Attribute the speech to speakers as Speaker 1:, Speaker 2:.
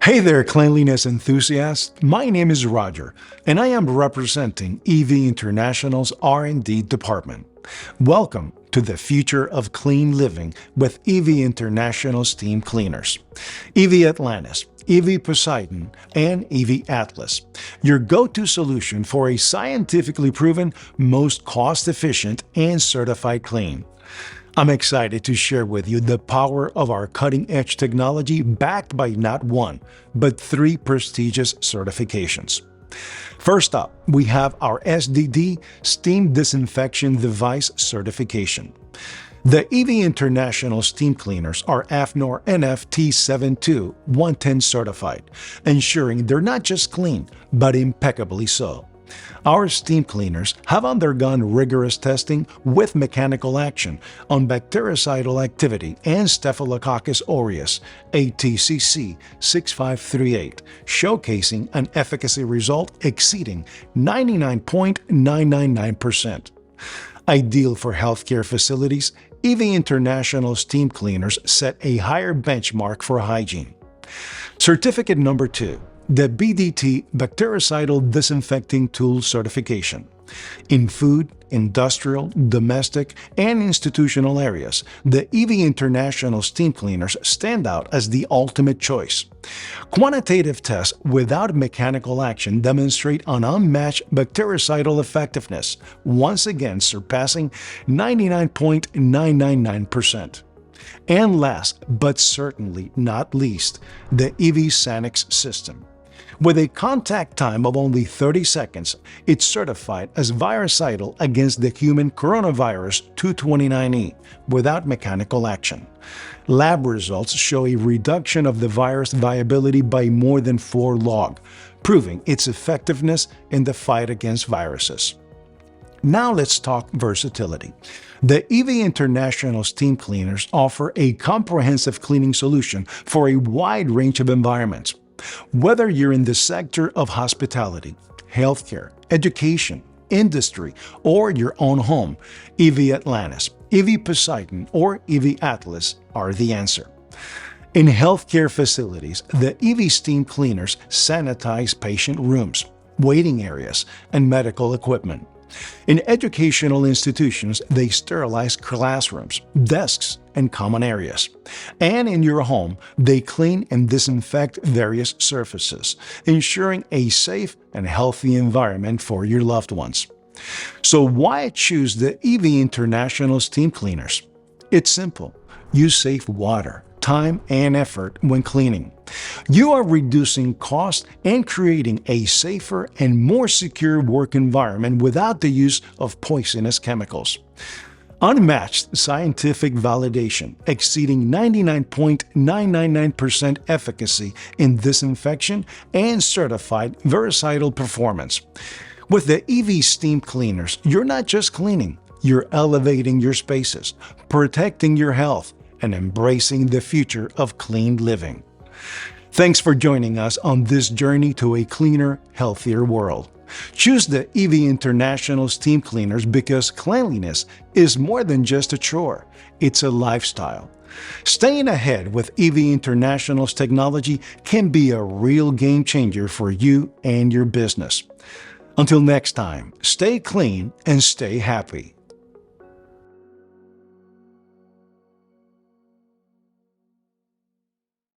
Speaker 1: Hey there, cleanliness enthusiasts. My name is Roger, and I am representing EV International's R&D department. Welcome to the future of clean living with EV International steam cleaners. EV Atlantis, EV Poseidon, and EV Atlas, your go-to solution for a scientifically proven, most cost-efficient, and certified clean. I'm excited to share with you the power of our cutting-edge technology backed by not one, but three prestigious certifications. First up, we have our SDD Steam Disinfection Device Certification. The EV International steam cleaners are AFNOR NFT72110 certified, ensuring they're not just clean, but impeccably so. Our steam cleaners have undergone rigorous testing with mechanical action on bactericidal activity and Staphylococcus aureus ATCC 6538, showcasing an efficacy result exceeding 99.999%. Ideal for healthcare facilities, EV International steam cleaners set a higher benchmark for hygiene. Certificate number 2. The BDT Bactericidal Disinfecting Tool Certification. In food, industrial, domestic, and institutional areas, the EV International steam cleaners stand out as the ultimate choice. Quantitative tests without mechanical action demonstrate an unmatched bactericidal effectiveness, once again surpassing 99.999%. And last, but certainly not least, the EV SANIX system. With a contact time of only 30 seconds, it's certified as VIRUCIDAL against the human coronavirus 229E without mechanical action. Lab results show a reduction of the virus viability by more than 4 log, proving its effectiveness in the fight against viruses. Now let's talk versatility. The EV International steam cleaners offer a comprehensive cleaning solution for a wide range of environments. Whether you're in the sector of hospitality, healthcare, education, industry, or your own home, EV Atlantis, EV Poseidon, or EV Atlas are the answer. In healthcare facilities, the EV steam cleaners sanitize patient rooms, waiting areas, and medical equipment. In educational institutions, they sterilize classrooms, desks, and common areas. And in your home, they clean and disinfect various surfaces, ensuring a safe and healthy environment for your loved ones. So why choose the EV International steam cleaners? It's simple. You save water, time, and effort when cleaning. You are reducing cost and creating a safer and more secure work environment without the use of poisonous chemicals. Unmatched scientific validation exceeding 99.999% efficacy in disinfection and certified VIRUCIDAL performance. With the EV steam cleaners, you're not just cleaning, you're elevating your spaces, protecting your health, and embracing the future of clean living. Thanks for joining us on this journey to a cleaner, healthier world. Choose the EV International steam cleaners because cleanliness is more than just a chore, it's a lifestyle. Staying ahead with EV International's technology can be a real game changer for you and your business. Until next time, stay clean and stay happy.